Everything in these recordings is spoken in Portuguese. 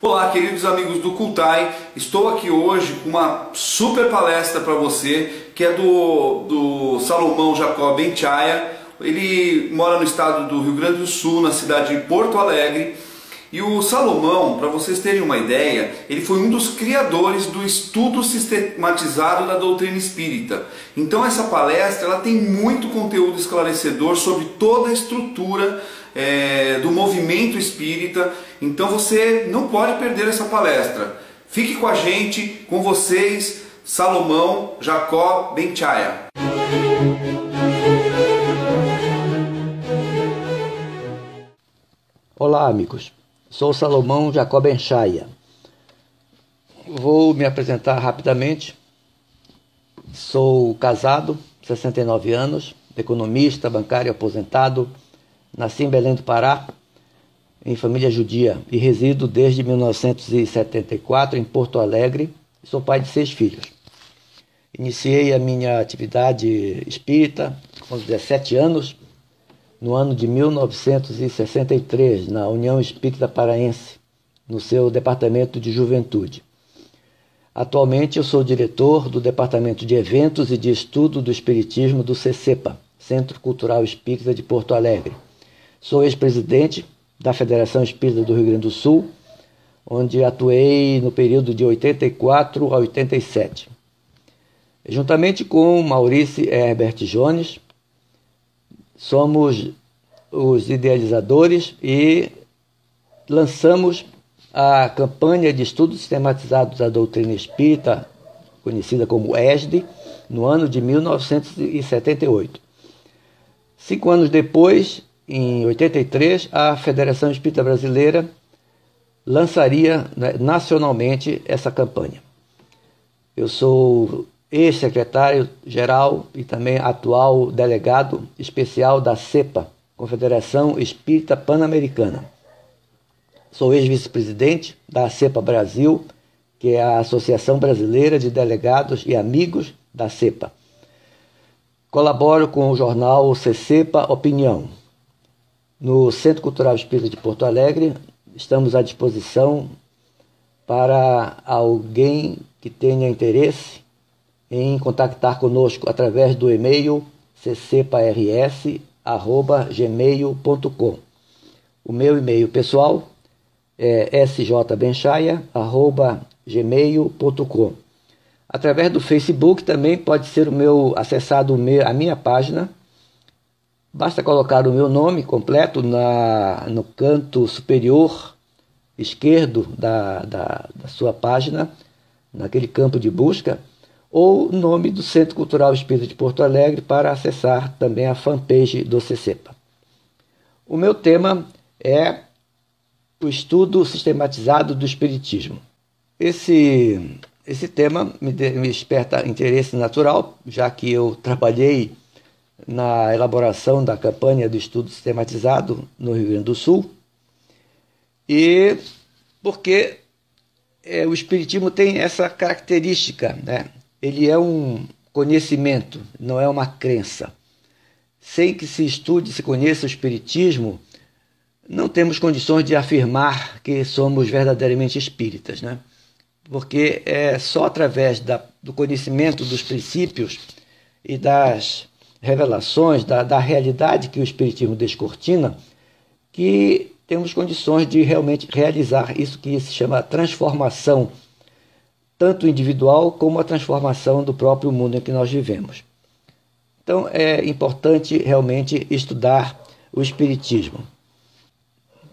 Olá, queridos amigos do Cultai, estou aqui hoje com uma super palestra para você, que é do Salomão Jacó Benchaya. Ele mora no estado do Rio Grande do Sul, na cidade de Porto Alegre. E o Salomão, para vocês terem uma ideia, ele foi um dos criadores do estudo sistematizado da doutrina espírita. Então essa palestra ela tem muito conteúdo esclarecedor sobre toda a estrutura do movimento espírita. Então você não pode perder essa palestra. Fique com a gente, com vocês, Salomão Jacó Benchaya. Olá, amigos. Sou Salomão Jacó Benchaya. Vou me apresentar rapidamente. Sou casado, 69 anos, economista, bancário aposentado. Nasci em Belém do Pará, em família judia, e resido desde 1974 em Porto Alegre. Sou pai de 6 filhos. Iniciei a minha atividade espírita com 17 anos, no ano de 1963, na União Espírita Paraense, no seu departamento de juventude. Atualmente eu sou diretor do Departamento de Eventos e de Estudo do Espiritismo do CECEPA, Centro Cultural Espírita de Porto Alegre. Sou ex-presidente da Federação Espírita do Rio Grande do Sul, onde atuei no período de 84 a 87. Juntamente com Maurício Herbert Jones, somos os idealizadores e lançamos a campanha de estudos sistematizados da doutrina espírita, conhecida como ESD, no ano de 1978. 5 anos depois, em 83, a Federação Espírita Brasileira lançaria nacionalmente essa campanha. Eu sou ex-secretário-geral e também atual delegado especial da CEPA, Confederação Espírita Pan-Americana. Sou ex-vice-presidente da CEPA Brasil, que é a Associação Brasileira de Delegados e Amigos da CEPA. Colaboro com o jornal CECEPA Opinião. No Centro Cultural Espírita de Porto Alegre, estamos à disposição para alguém que tenha interesse em contactar conosco através do e-mail ccpars@gmail.com. O meu e-mail pessoal é sjbenchaya@gmail.com. Através do Facebook também pode ser acessado a minha página. Basta colocar o meu nome completo no canto superior esquerdo da sua página, naquele campo de busca, ou o nome do Centro Cultural Espírita de Porto Alegre para acessar também a fanpage do CECEPA. O meu tema é o estudo sistematizado do Espiritismo. Esse tema me desperta interesse natural, já que eu trabalhei na elaboração da campanha do estudo sistematizado no Rio Grande do Sul, e porque o Espiritismo tem essa característica, né? Ele é um conhecimento, não é uma crença. Sem que se estude, se conheça o Espiritismo, não temos condições de afirmar que somos verdadeiramente espíritas, né? Porque é só através do conhecimento dos princípios e das revelações, da realidade que o Espiritismo descortina, que temos condições de realmente realizar isso que se chama transformação, tanto individual como a transformação do próprio mundo em que nós vivemos. Então é importante realmente estudar o Espiritismo.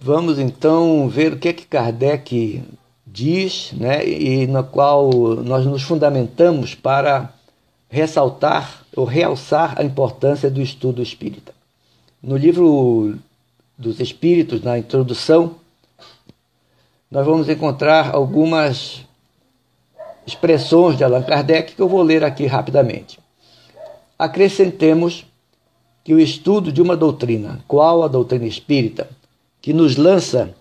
Vamos então ver o que Kardec diz, né, e no qual nós nos fundamentamos para ressaltar ou realçar a importância do estudo espírita. No livro dos Espíritos, na introdução, nós vamos encontrar algumas expressões de Allan Kardec que eu vou ler aqui rapidamente. Acrescentemos que o estudo de uma doutrina, qual a doutrina espírita, que nos lança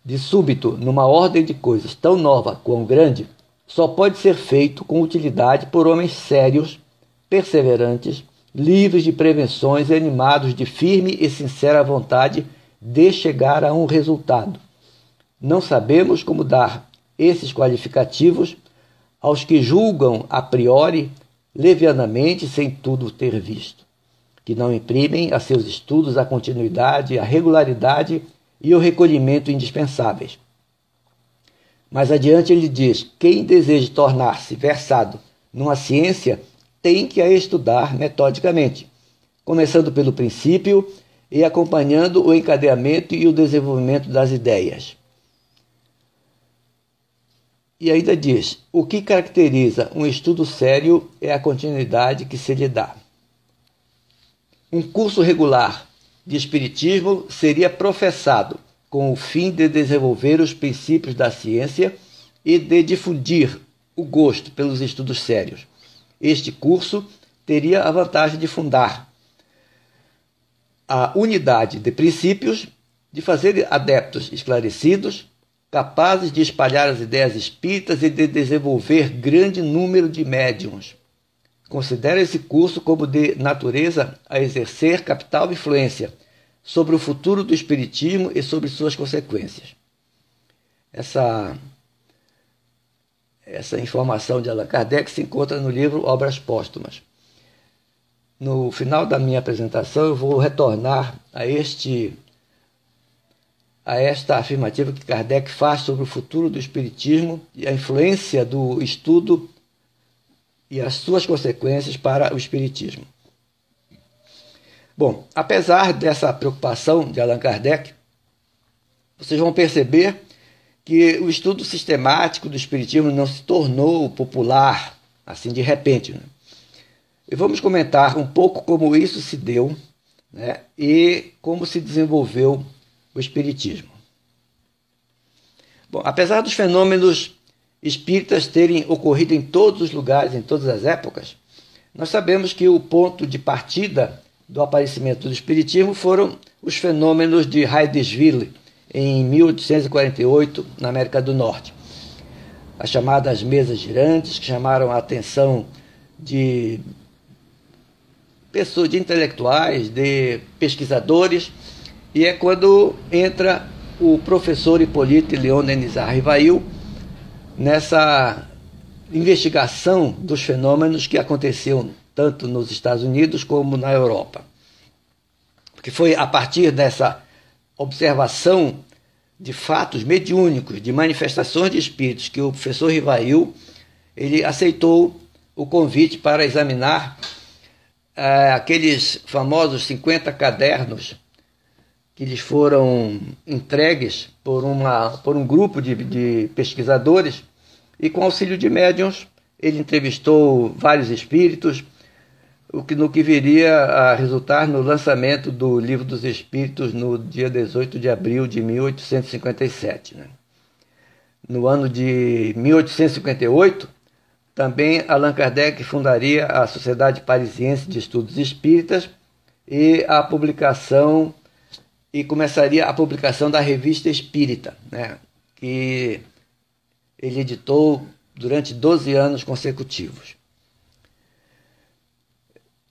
de súbito numa ordem de coisas tão nova quão grande, só pode ser feito com utilidade por homens sérios, perseverantes, livres de prevenções e animados de firme e sincera vontade de chegar a um resultado, Não sabemos como dar esses qualificativos aos que julgam a priori, levianamente, sem tudo ter visto, que não imprimem a seus estudos a continuidade, a regularidade e o recolhimento indispensáveis. Mais adiante ele diz: quem deseja tornar-se versado numa ciência tem que a estudar metodicamente, começando pelo princípio e acompanhando o encadeamento e o desenvolvimento das ideias. E ainda diz: o que caracteriza um estudo sério é a continuidade que se lhe dá. Um curso regular de espiritismo seria professado com o fim de desenvolver os princípios da ciência e de difundir o gosto pelos estudos sérios. Este curso teria a vantagem de fundar a unidade de princípios, de fazer adeptos esclarecidos, capazes de espalhar as ideias espíritas e de desenvolver grande número de médiuns. Considera esse curso como de natureza a exercer capital influência sobre o futuro do espiritismo e sobre suas consequências. Essa informação de Allan Kardec se encontra no livro Obras Póstumas. No final da minha apresentação, eu vou retornar a esta afirmativa que Kardec faz sobre o futuro do espiritismo e a influência do estudo e as suas consequências para o espiritismo. Bom, apesar dessa preocupação de Allan Kardec, vocês vão perceber que o estudo sistemático do espiritismo não se tornou popular assim de repente, né? E vamos comentar um pouco como isso se deu, né, e como se desenvolveu o espiritismo. Bom, apesar dos fenômenos espíritas terem ocorrido em todos os lugares, em todas as épocas, nós sabemos que o ponto de partida do aparecimento do espiritismo foram os fenômenos de Hydesville, em 1848, na América do Norte. As chamadas mesas girantes, que chamaram a atenção de pessoas, de intelectuais, de pesquisadores, e é quando entra o professor Hippolyte Léon Denis Rivail nessa investigação dos fenômenos que aconteciam tanto nos Estados Unidos como na Europa. Porque foi a partir dessa observação de fatos mediúnicos, de manifestações de espíritos, que o professor Rivail ele aceitou o convite para examinar aqueles famosos 50 cadernos que lhes foram entregues por um grupo de pesquisadores, e com auxílio de médiuns ele entrevistou vários espíritos, no que viria a resultar no lançamento do Livro dos Espíritos no dia 18 de abril de 1857. Né? No ano de 1858, também Allan Kardec fundaria a Sociedade Parisiense de Estudos Espíritas e começaria a publicação da Revista Espírita, né? Que ele editou durante 12 anos consecutivos.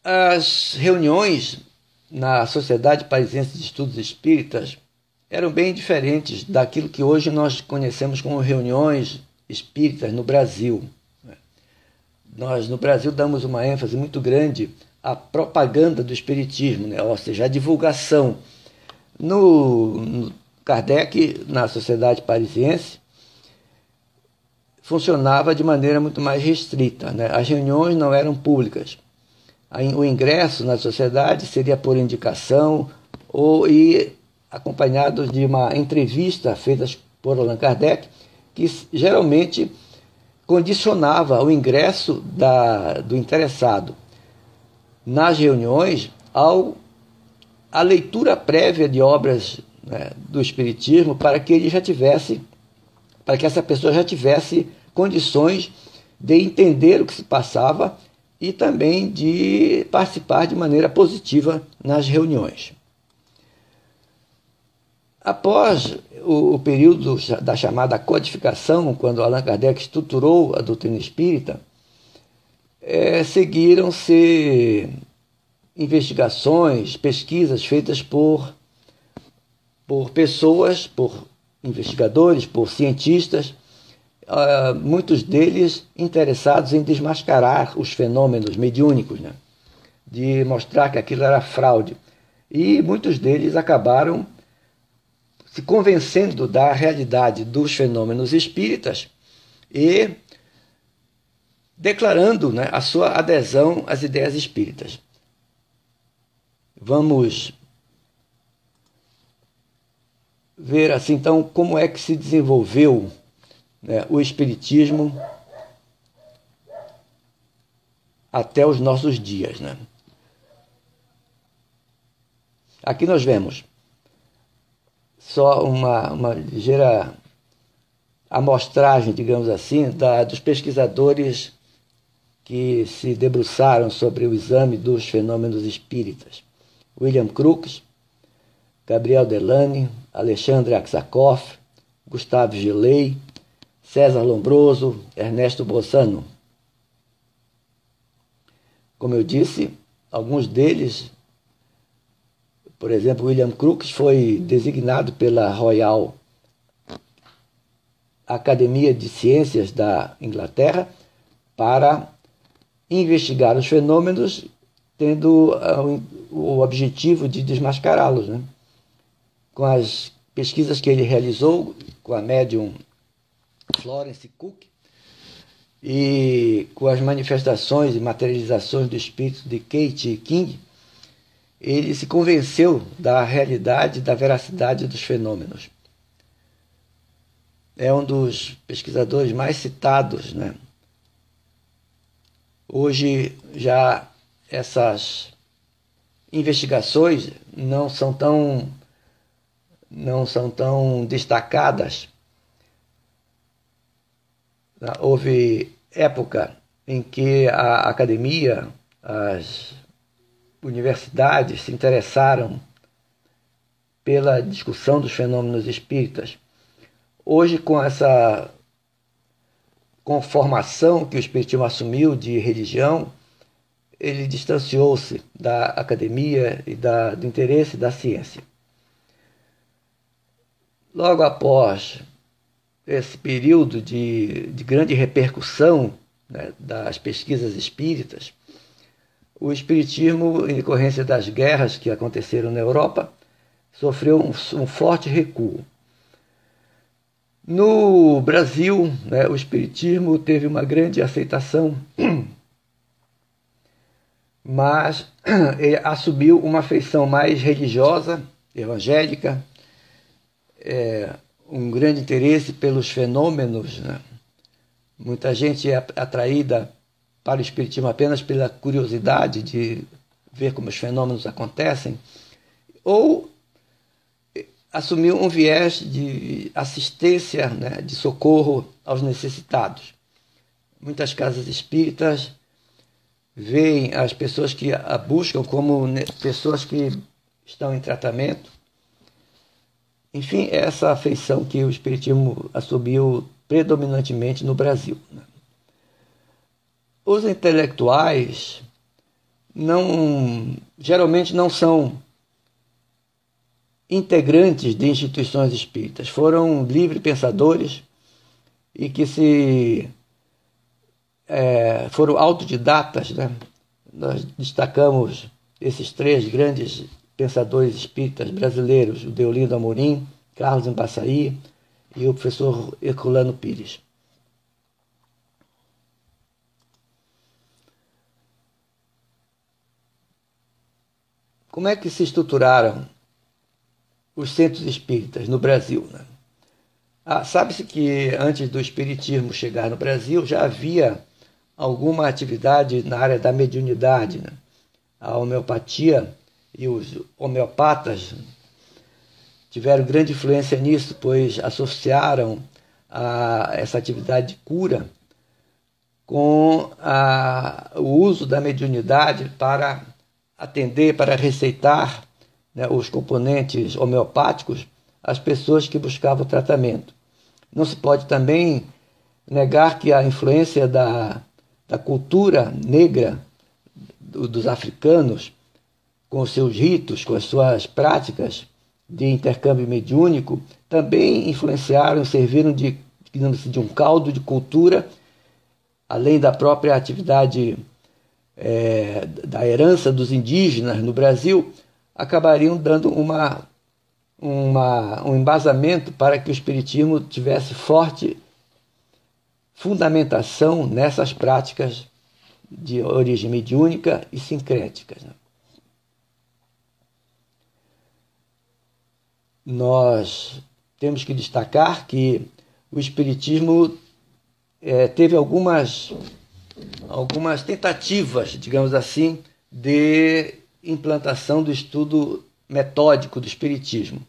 As reuniões na Sociedade Parisiense de Estudos Espíritas eram bem diferentes daquilo que hoje nós conhecemos como reuniões espíritas no Brasil. Nós, no Brasil, damos uma ênfase muito grande à propaganda do espiritismo, né? Ou seja, à divulgação. No Kardec, na Sociedade Parisiense, funcionava de maneira muito mais restrita, né? As reuniões não eram públicas. O ingresso na sociedade seria por indicação e acompanhado de uma entrevista feita por Allan Kardec, que geralmente condicionava o ingresso do interessado nas reuniões à leitura prévia de obras, né, do Espiritismo, para que essa pessoa já tivesse condições de entender o que se passava e também de participar de maneira positiva nas reuniões. Após o período da chamada codificação, quando Allan Kardec estruturou a doutrina espírita, seguiram-se investigações, pesquisas feitas por pessoas, por investigadores, por cientistas, muitos deles interessados em desmascarar os fenômenos mediúnicos, né? De mostrar que aquilo era fraude. E muitos deles acabaram se convencendo da realidade dos fenômenos espíritas e declarando, né, a sua adesão às ideias espíritas. Vamos ver assim, então, como é que se desenvolveu, né, o espiritismo até os nossos dias, né? Aqui nós vemos só uma ligeira amostragem, digamos assim, dos pesquisadores que se debruçaram sobre o exame dos fenômenos espíritas. William Crookes, Gabriel Delany, Alexandre Aksakoff, Gustavo Gilei, César Lombroso, Ernesto Bossano. Como eu disse, alguns deles, por exemplo, William Crookes foi designado pela Royal Academia de Ciências da Inglaterra para investigar os fenômenos, tendo o objetivo de desmascará-los, né? Com as pesquisas que ele realizou com a médium Florence Cook e com as manifestações e materializações do espírito de Kate King, ele se convenceu da realidade e da veracidade dos fenômenos. É um dos pesquisadores mais citados, né? Hoje já essas investigações não são tão destacadas. Houve época em que a academia, as universidades se interessaram pela discussão dos fenômenos espíritas. Hoje, com essa conformação que o espiritismo assumiu de religião, ele distanciou-se da academia e do interesse da ciência. Logo após esse período de grande repercussão, né, das pesquisas espíritas, o espiritismo, em decorrência das guerras que aconteceram na Europa, sofreu um forte recuo. No Brasil, né, o espiritismo teve uma grande aceitação, mas ele assumiu uma feição mais religiosa, evangélica, um grande interesse pelos fenômenos, né? Muita gente é atraída para o espiritismo apenas pela curiosidade de ver como os fenômenos acontecem, ou assumiu um viés de assistência, né, de socorro aos necessitados. Muitas casas espíritas veem as pessoas que a buscam como pessoas que estão em tratamento. Enfim, é essa afeição que o espiritismo assumiu predominantemente no Brasil, né? Os intelectuais geralmente não são integrantes de instituições espíritas, foram livres pensadores e que foram autodidatas, né? Nós destacamos esses três grandes pensadores espíritas brasileiros, o Deolindo Amorim, Carlos Embassaí e o professor Herculano Pires. Como é que se estruturaram os centros espíritas no Brasil, né? Sabe-se que antes do espiritismo chegar no Brasil já havia alguma atividade na área da mediunidade, né? A homeopatia e os homeopatas tiveram grande influência nisso, pois associaram essa atividade de cura com o uso da mediunidade para atender, para receitar, né, os componentes homeopáticos às pessoas que buscavam tratamento. Não se pode também negar que a influência da cultura negra dos africanos, com os seus ritos, com as suas práticas de intercâmbio mediúnico também influenciaram, serviram de, digamos assim, de um caldo de cultura, além da própria atividade da herança dos indígenas no Brasil, acabariam dando um embasamento para que o espiritismo tivesse forte fundamentação nessas práticas de origem mediúnica e sincréticas. Nós temos que destacar que o espiritismo teve algumas tentativas, digamos assim, de implantação do estudo metódico do espiritismo.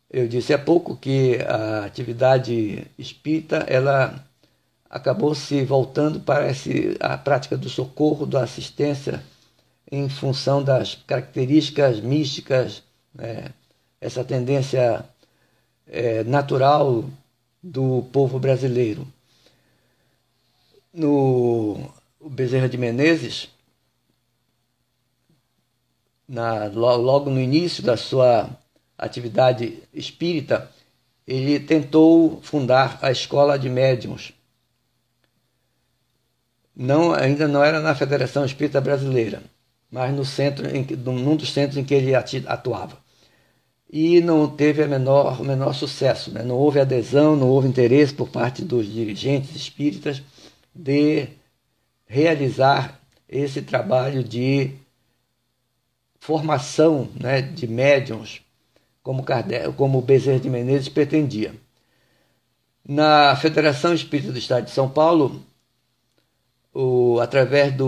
Eu disse há pouco que a atividade espírita ela acabou se voltando para a prática do socorro, da assistência, em função das características místicas, essa tendência natural do povo brasileiro. O Bezerra de Menezes, logo no início da sua atividade espírita, ele tentou fundar a Escola de Médiuns. Ainda não era na Federação Espírita Brasileira, mas num dos centros em que ele atuava. E não teve o menor sucesso, né? Não houve adesão, não houve interesse por parte dos dirigentes espíritas de realizar esse trabalho de formação, né, de médiuns, como Bezerra de Menezes pretendia. Na Federação Espírita do Estado de São Paulo, através de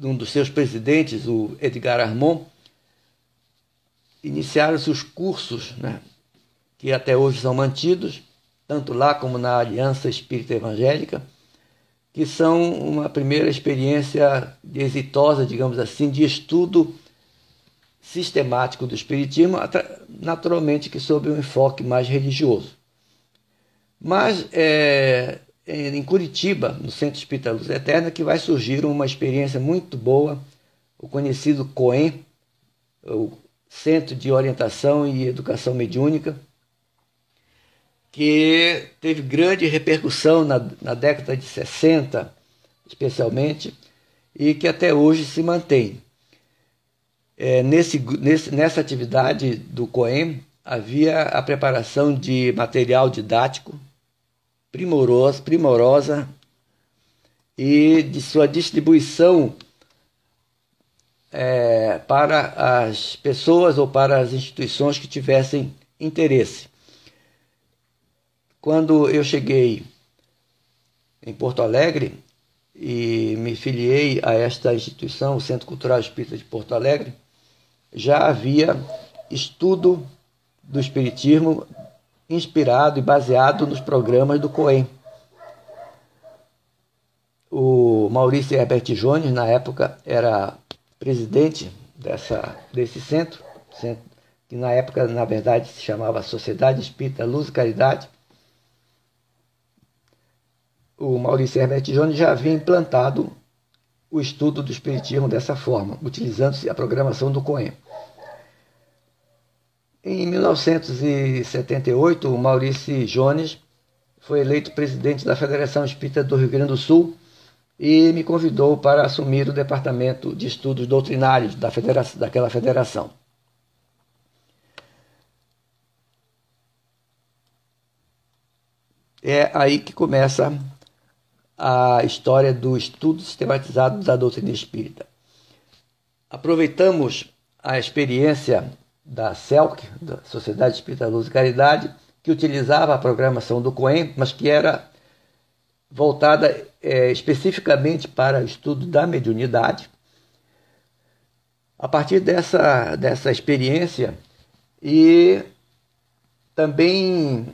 um dos seus presidentes, o Edgar Armon, iniciaram-se os cursos, né, que até hoje são mantidos, tanto lá como na Aliança Espírita Evangélica, que são uma primeira experiência exitosa, digamos assim, de estudo sistemático do espiritismo, naturalmente que sob um enfoque mais religioso. Mas em Curitiba, no Centro Espírita Luz Eterna, que vai surgir uma experiência muito boa, o conhecido COEM, o Centro de Orientação e Educação Mediúnica, que teve grande repercussão na década de 60, especialmente, e que até hoje se mantém. Nessa atividade do COEM, havia a preparação de material didático primorosa e de sua distribuição para as pessoas ou para as instituições que tivessem interesse. Quando eu cheguei em Porto Alegre e me filiei a esta instituição, o Centro Cultural Espírita de Porto Alegre, já havia estudo do Espiritismo inspirado e baseado nos programas do COEM. O Maurício Herbert Jones, na época, era presidente desse centro, que na época, na verdade, se chamava Sociedade Espírita Luz e Caridade. O Maurício Herbert Jones já havia implantado o estudo do Espiritismo dessa forma, utilizando-se a programação do COEM. Em 1978, o Maurício Jones foi eleito presidente da Federação Espírita do Rio Grande do Sul e me convidou para assumir o departamento de estudos doutrinários daquela federação. É aí que começa a história do estudo sistematizado da doutrina espírita. Aproveitamos a experiência da SELC, da Sociedade Espírita Luz e Caridade, que utilizava a programação do COEM, mas que era voltada especificamente para o estudo da mediunidade. A partir dessa experiência e também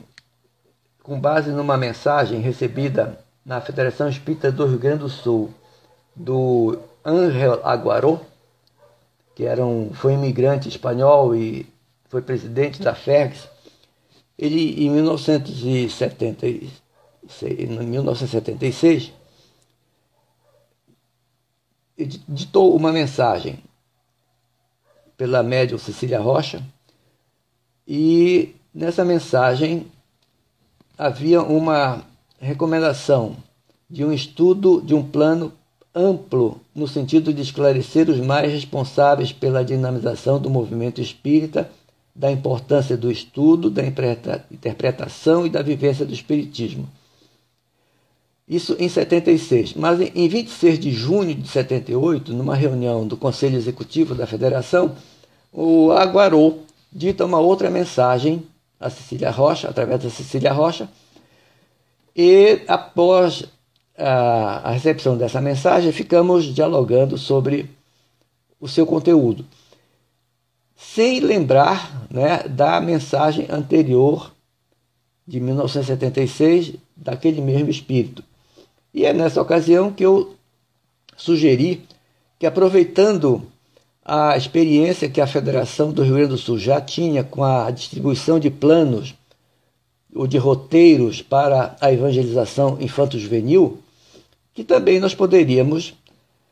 com base numa mensagem recebida na Federação Espírita do Rio Grande do Sul, do Ángel Aguaró, que foi um imigrante espanhol e foi presidente da FERGS, ele, em 1976, ditou uma mensagem pela médium Cecília Rocha, e nessa mensagem havia uma recomendação de um estudo de um plano amplo no sentido de esclarecer os mais responsáveis pela dinamização do movimento espírita, da importância do estudo, da interpretação e da vivência do espiritismo. Isso em 76. Mas em 26 de junho de 78, numa reunião do Conselho Executivo da Federação, o Aguarô dita uma outra mensagem a Cecília Rocha, através da Cecília Rocha, e após a recepção dessa mensagem, ficamos dialogando sobre o seu conteúdo, sem lembrar, né, da mensagem anterior, de 1976, daquele mesmo espírito. E é nessa ocasião que eu sugeri que, aproveitando a experiência que a Federação do Rio Grande do Sul já tinha com a distribuição de planos ou de roteiros para a evangelização infanto-juvenil, que também nós poderíamos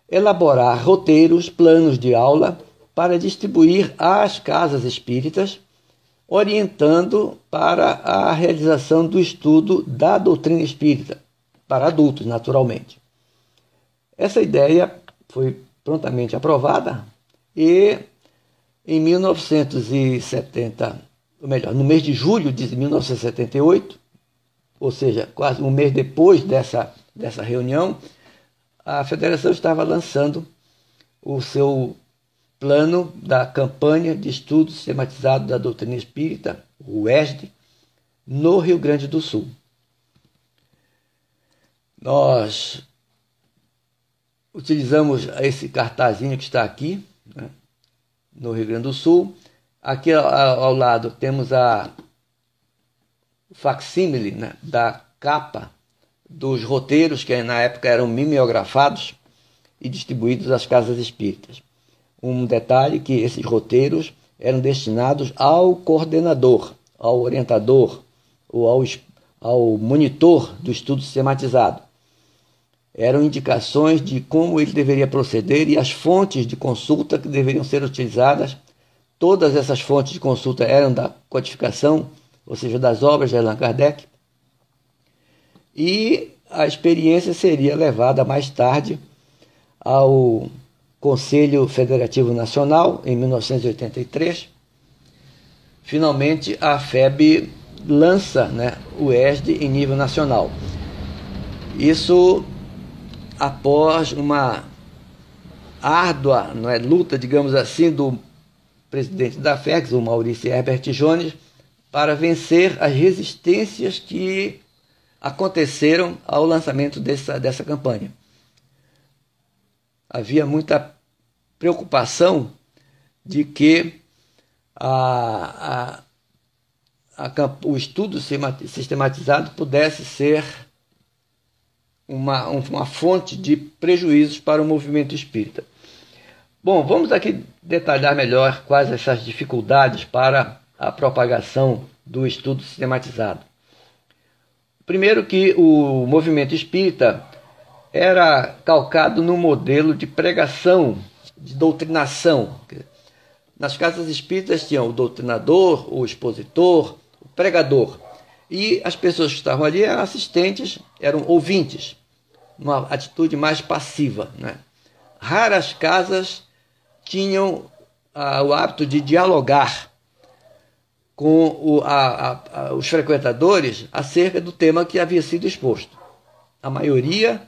elaborar roteiros, planos de aula para distribuir às casas espíritas, orientando para a realização do estudo da doutrina espírita, para adultos, naturalmente. Essa ideia foi prontamente aprovada e em 1970, ou melhor, no mês de julho de 1978, ou seja, quase um mês depois dessa reunião, a Federação estava lançando o seu plano da campanha de estudo sistematizado da doutrina espírita, o ESD, no Rio Grande do Sul. Nós utilizamos esse cartazinho que está aqui, né, no Rio Grande do Sul. Aqui ao lado temos o facsímile, né, da capa dos roteiros, que na época eram mimeografados e distribuídos às casas espíritas. Um detalhe que esses roteiros eram destinados ao coordenador, ao orientador ou ao monitor do estudo sistematizado. Eram indicações de como ele deveria proceder e as fontes de consulta que deveriam ser utilizadas. Todas essas fontes de consulta eram da codificação, ou seja, das obras de Allan Kardec. E a experiência seria levada mais tarde ao Conselho Federativo Nacional, em 1983. Finalmente, a FEB lança, né, o ESD em nível nacional. Isso após uma árdua, não é, luta, digamos assim, do presidente da FEX, o Maurício Herbert Jones, para vencer as resistências que aconteceram ao lançamento dessa campanha. Havia muita preocupação de que o estudo sistematizado pudesse ser uma fonte de prejuízos para o movimento espírita. Bom, vamos aqui detalhar melhor quais essas dificuldades para a propagação do estudo sistematizado. Primeiro, que o movimento espírita era calcado no modelo de pregação, de doutrinação. Nas casas espíritas tinham o doutrinador, o expositor, o pregador. E as pessoas que estavam ali eram assistentes, eram ouvintes, uma atitude mais passiva, né? Raras casas tinham o hábito de dialogar com os frequentadores acerca do tema que havia sido exposto. A maioria,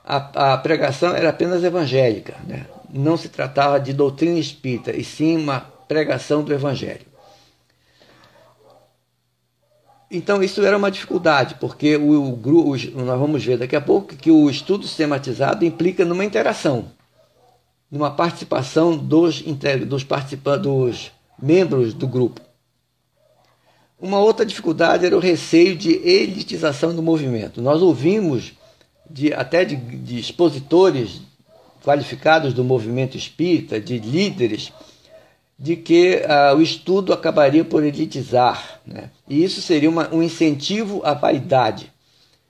a pregação era apenas evangélica, né? Não se tratava de doutrina espírita, e sim uma pregação do evangelho. Então isso era uma dificuldade, porque nós vamos ver daqui a pouco que o estudo sistematizado implica numa interação, numa participação dos participantes, dos membros do grupo. Uma outra dificuldade era o receio de elitização do movimento. Nós ouvimos até de expositores qualificados do movimento espírita, de líderes, de que o estudo acabaria por elitizar, né? E isso seria um incentivo à vaidade.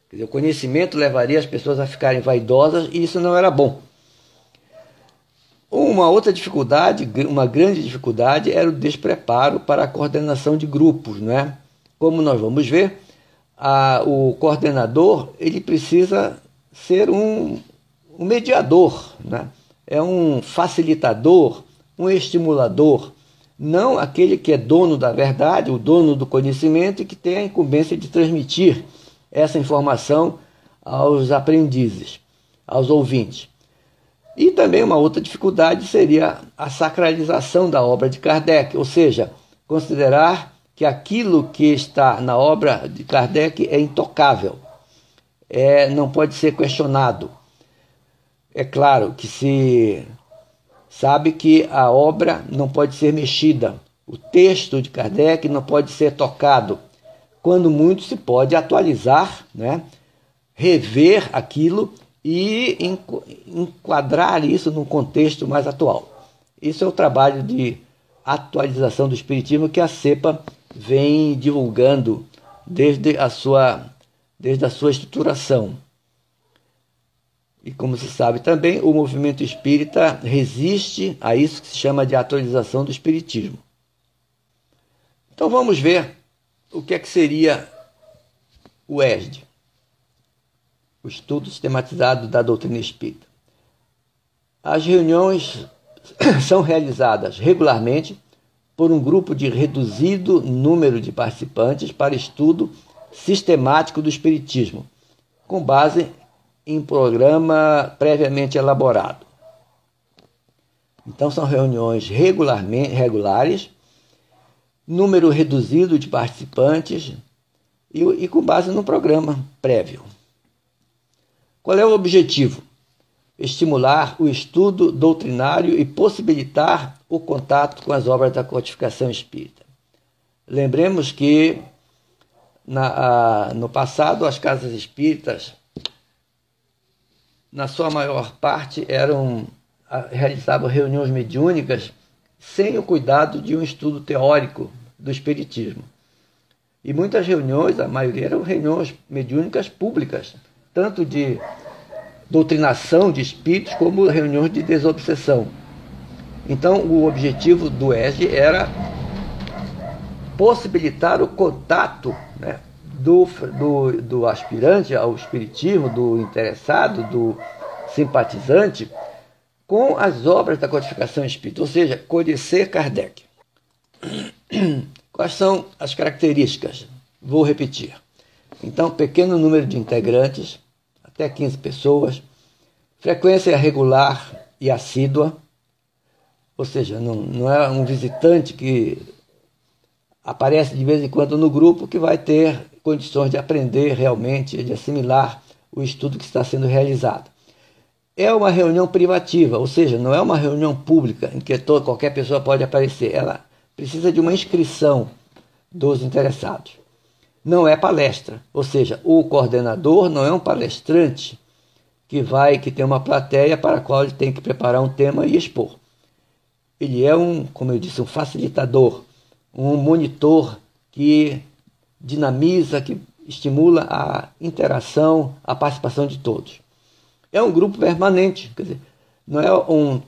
Quer dizer, o conhecimento levaria as pessoas a ficarem vaidosas, e isso não era bom. Uma outra dificuldade, uma grande dificuldade, era o despreparo para a coordenação de grupos, não é? Como nós vamos ver, o coordenador ele precisa ser um mediador, né? É um facilitador, um estimulador, não aquele que é dono da verdade, o dono do conhecimento e que tem a incumbência de transmitir essa informação aos aprendizes, aos ouvintes. E também uma outra dificuldade seria a sacralização da obra de Kardec, ou seja, considerar que aquilo que está na obra de Kardec é intocável, não pode ser questionado. É claro que se sabe que a obra não pode ser mexida, o texto de Kardec não pode ser tocado. Quando muito se pode atualizar, né? Rever aquilo e enquadrar isso num contexto mais atual. Isso é o trabalho de atualização do Espiritismo que a CEPA vem divulgando desde a sua estruturação. E como se sabe também, o movimento espírita resiste a isso que se chama de atualização do Espiritismo. Então vamos ver o que seria o ESD, o Estudo Sistematizado da Doutrina Espírita. As reuniões são realizadas regularmente por um grupo de reduzido número de participantes para estudo sistemático do Espiritismo, com base em programa previamente elaborado. Então são reuniões regulares, número reduzido de participantes e com base no programa prévio. Qual é o objetivo? Estimular o estudo doutrinário e possibilitar o contato com as obras da codificação espírita. Lembremos que no passado as casas espíritas, na sua maior parte, realizavam reuniões mediúnicas sem o cuidado de um estudo teórico do espiritismo. E muitas reuniões, a maioria eram reuniões mediúnicas públicas, tanto de doutrinação de espíritos como reuniões de desobsessão. Então, o objetivo do ESD era possibilitar o contato, né, do aspirante ao espiritismo, do interessado, do simpatizante, com as obras da codificação espírita, ou seja, conhecer Kardec. Quais são as características? Vou repetir. Então, pequeno número de integrantes, até 15 pessoas, frequência regular e assídua, ou seja, não é um visitante que aparece de vez em quando no grupo que vai ter condições de aprender realmente, de assimilar o estudo que está sendo realizado. É uma reunião privativa, ou seja, não é uma reunião pública em que qualquer pessoa pode aparecer. Ela precisa de uma inscrição dos interessados. Não é palestra, ou seja, o coordenador não é um palestrante que tem uma plateia para a qual ele tem que preparar um tema e expor. Ele é como eu disse, um facilitador, um monitor que dinamiza, que estimula a interação, a participação de todos. É um grupo permanente, quer dizer, não é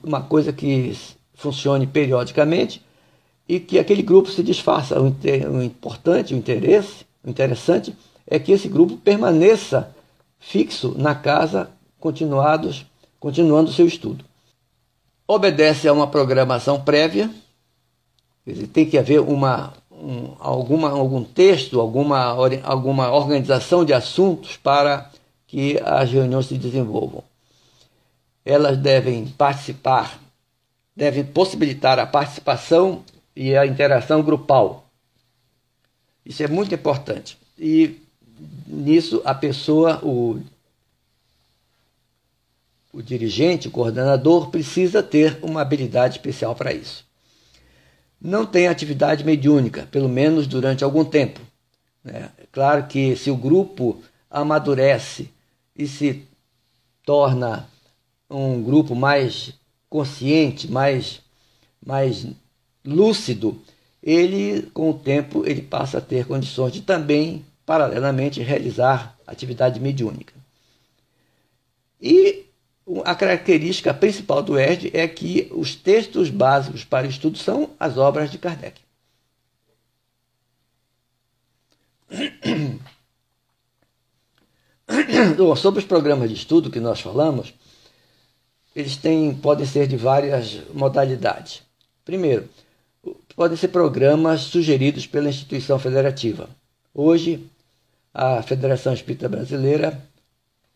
uma coisa que funcione periodicamente e que aquele grupo se desfaça. O importante, o interessante é que esse grupo permaneça fixo na casa, continuando o seu estudo. Obedece a uma programação prévia, quer dizer, tem que haver algum texto, alguma organização de assuntos para que as reuniões se desenvolvam. Elas devem possibilitar a participação e a interação grupal. Isso é muito importante. E nisso a pessoa, o dirigente, o coordenador, precisa ter uma habilidade especial para isso. Não tem atividade mediúnica, pelo menos durante algum tempo. É claro que se o grupo amadurece e se torna um grupo mais consciente, mais lúcido, com o tempo, ele passa a ter condições de também, paralelamente, realizar atividade mediúnica. E A característica principal do ERD é que os textos básicos para estudo são as obras de Kardec. Sobre os programas de estudo que nós falamos, eles podem ser de várias modalidades. Primeiro, podem ser programas sugeridos pela instituição federativa. Hoje, a Federação Espírita Brasileira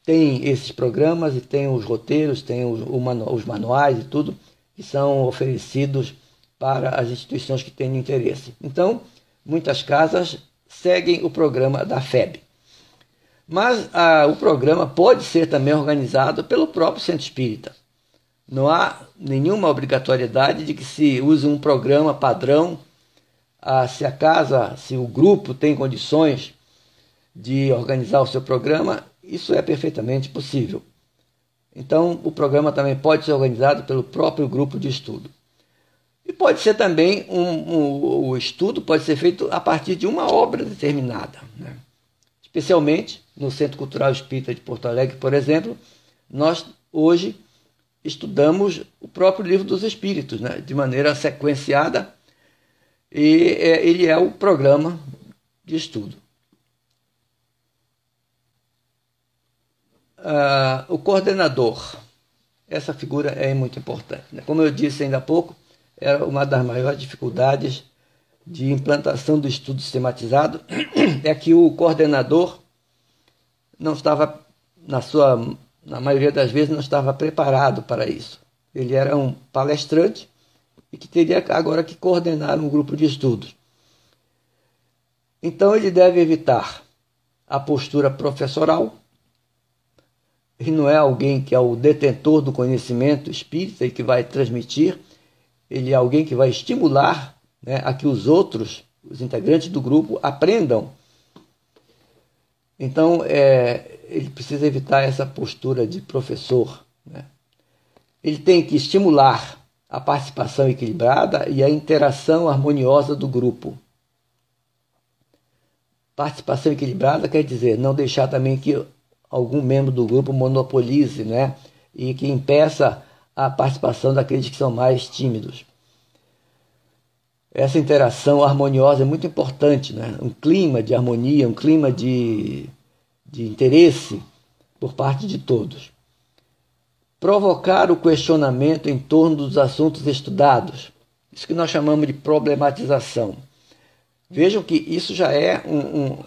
tem esses programas e tem os roteiros, tem os manuais e tudo, que são oferecidos para as instituições que têm interesse. Então, muitas casas seguem o programa da FEB. Mas o programa pode ser também organizado pelo próprio Centro Espírita. Não há nenhuma obrigatoriedade de que se use um programa padrão. Se o grupo tem condições de organizar o seu programa, isso é perfeitamente possível. Então, o programa também pode ser organizado pelo próprio grupo de estudo. E pode ser também, o estudo pode ser feito a partir de uma obra determinada, né? Especialmente no Centro Cultural Espírita de Porto Alegre, por exemplo, nós hoje estudamos o próprio Livro dos Espíritos, né? De maneira sequenciada, e ele é o programa de estudo. O coordenador, essa figura é muito importante, né? Como eu disse ainda há pouco, era uma das maiores dificuldades de implantação do estudo sistematizado, é que o coordenador não estava, na maioria das vezes, não estava preparado para isso. Ele era um palestrante e que teria agora que coordenar um grupo de estudos. Então ele deve evitar a postura professoral. Ele não é alguém que é o detentor do conhecimento espírita e que vai transmitir. Ele é alguém que vai estimular, né, a que os outros, os integrantes do grupo, aprendam. Então, ele precisa evitar essa postura de professor, né? Ele tem que estimular a participação equilibrada e a interação harmoniosa do grupo. Participação equilibrada quer dizer não deixar também que algum membro do grupo monopolize, né, e que impeça a participação daqueles que são mais tímidos. Essa interação harmoniosa é muito importante, né? Um clima de harmonia, um clima de interesse por parte de todos. Provocar o questionamento em torno dos assuntos estudados. Isso que nós chamamos de problematização. Vejam que isso já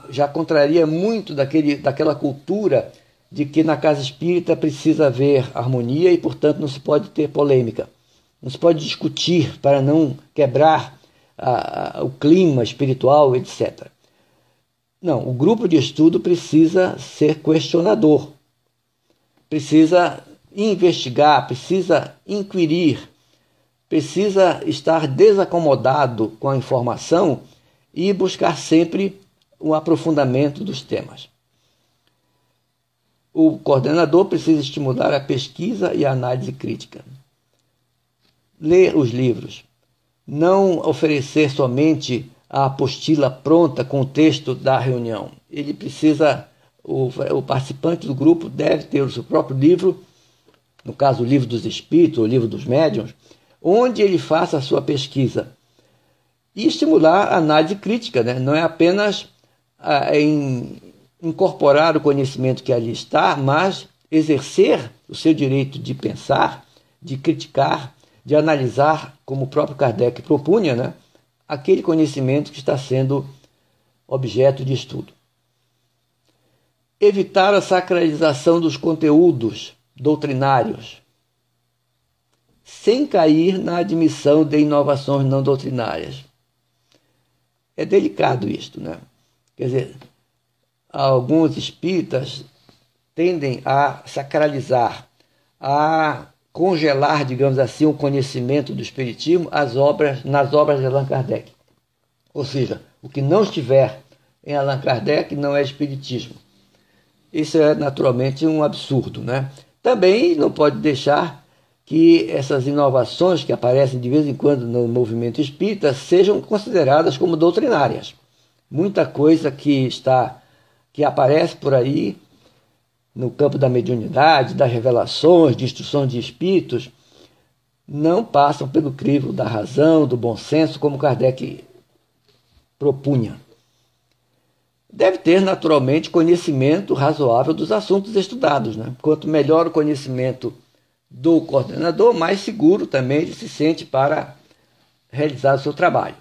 já contraria muito daquela cultura de que na casa espírita precisa haver harmonia e, portanto, não se pode ter polêmica. Não se pode discutir para não quebrar o clima espiritual, etc. Não, o grupo de estudo precisa ser questionador, precisa investigar, precisa inquirir, precisa estar desacomodado com a informação e buscar sempre o aprofundamento dos temas. O coordenador precisa estimular a pesquisa e a análise crítica. Ler os livros. Não oferecer somente a apostila pronta com o texto da reunião. Ele precisa, o participante do grupo deve ter o seu próprio livro, no caso o livro dos espíritos, o livro dos médiuns, onde ele faça a sua pesquisa. E estimular a análise crítica, né? Não é apenas incorporar o conhecimento que ali está, mas exercer o seu direito de pensar, de criticar, de analisar, como o próprio Kardec propunha, né, aquele conhecimento que está sendo objeto de estudo. Evitar a sacralização dos conteúdos doutrinários, sem cair na admissão de inovações não doutrinárias. É delicado isto, né? Quer dizer, alguns espíritas tendem a sacralizar, a congelar, digamos assim, o conhecimento do espiritismo nas obras de Allan Kardec. Ou seja, o que não estiver em Allan Kardec não é espiritismo. Isso é naturalmente um absurdo, né? Também não pode deixar que essas inovações que aparecem de vez em quando no movimento espírita sejam consideradas como doutrinárias. Muita coisa que aparece por aí no campo da mediunidade, das revelações, de instrução de espíritos, não passam pelo crivo da razão, do bom senso, como Kardec propunha. Deve ter, naturalmente, conhecimento razoável dos assuntos estudados, né? Quanto melhor o conhecimento do coordenador, mais seguro também ele se sente para realizar o seu trabalho.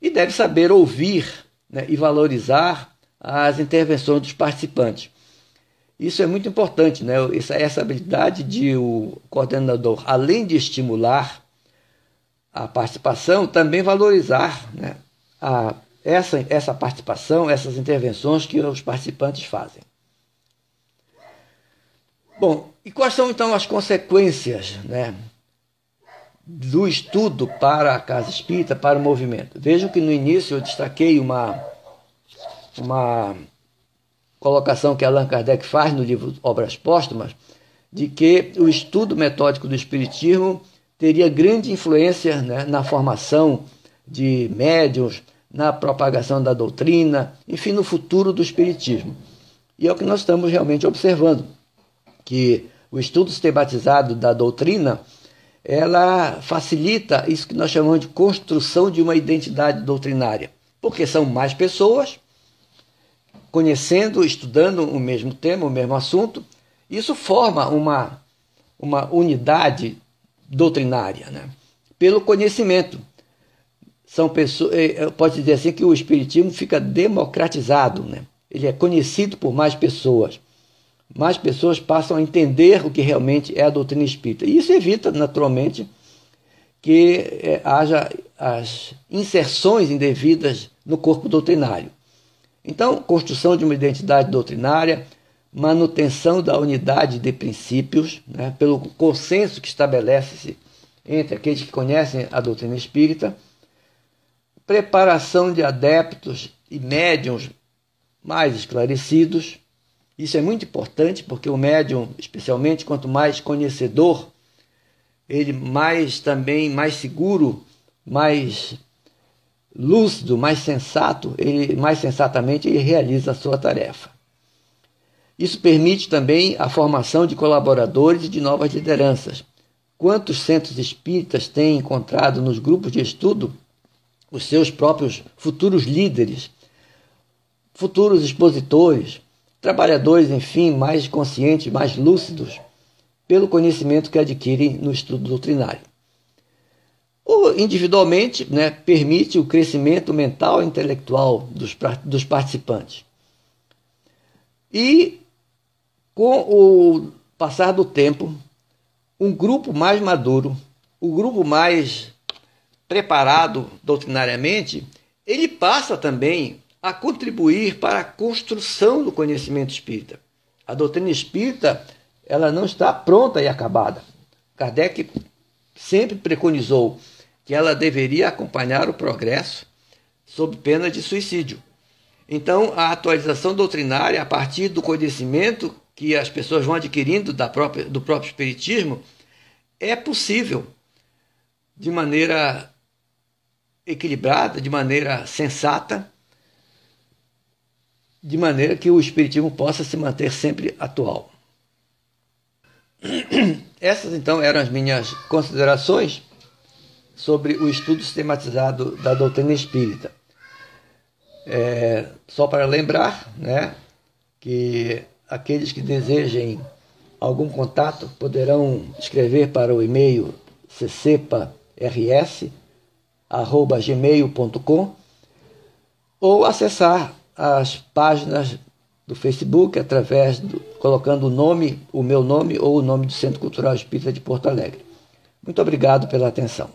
E deve saber ouvir, né, e valorizar as intervenções dos participantes. Isso é muito importante, né? Essa habilidade de o coordenador, além de estimular a participação, também valorizar, né, essa participação, essas intervenções que os participantes fazem. Bom, e quais são então as consequências, né, do estudo para a Casa Espírita, para o movimento? Vejam que no início eu destaquei uma colocação que Allan Kardec faz no livro Obras Póstumas, de que o estudo metódico do Espiritismo teria grande influência, né, na formação de médiuns, na propagação da doutrina, enfim, no futuro do Espiritismo. E é o que nós estamos realmente observando, que o estudo sistematizado da doutrina, ela facilita isso que nós chamamos de construção de uma identidade doutrinária, porque são mais pessoas conhecendo, estudando o mesmo tema, o mesmo assunto. Isso forma uma unidade doutrinária, né, pelo conhecimento. São pessoas, pode dizer assim que o Espiritismo fica democratizado, né? Ele é conhecido por mais pessoas. Mais pessoas passam a entender o que realmente é a doutrina espírita. E isso evita, naturalmente, que haja as inserções indevidas no corpo doutrinário. Então, construção de uma identidade doutrinária, manutenção da unidade de princípios, né, pelo consenso que estabelece-se entre aqueles que conhecem a doutrina espírita, preparação de adeptos e médiuns mais esclarecidos. Isso é muito importante, porque o médium, especialmente quanto mais conhecedor, ele mais seguro, mais lúcido, mais sensato, mais sensatamente ele realiza a sua tarefa. Isso permite também a formação de colaboradores e de novas lideranças. Quantos centros espíritas têm encontrado nos grupos de estudo os seus próprios futuros líderes, futuros expositores, trabalhadores, enfim, mais conscientes, mais lúcidos, pelo conhecimento que adquirem no estudo doutrinário. Ou, individualmente, né, permite o crescimento mental e intelectual dos participantes. E, com o passar do tempo, um grupo mais maduro, o grupo mais preparado doutrinariamente, ele passa também a contribuir para a construção do conhecimento espírita. A doutrina espírita, ela não está pronta e acabada. Kardec sempre preconizou que ela deveria acompanhar o progresso sob pena de suicídio. Então, a atualização doutrinária, a partir do conhecimento que as pessoas vão adquirindo do próprio espiritismo, é possível de maneira equilibrada, de maneira sensata, de maneira que o espiritismo possa se manter sempre atual. Essas, então, eram as minhas considerações sobre o estudo sistematizado da doutrina espírita. Só para lembrar, né, que aqueles que desejem algum contato poderão escrever para o e-mail ccpars@gmail.com ou acessar as páginas do Facebook colocando o meu nome ou o nome do Centro Cultural Espírita de Porto Alegre. Muito obrigado pela atenção.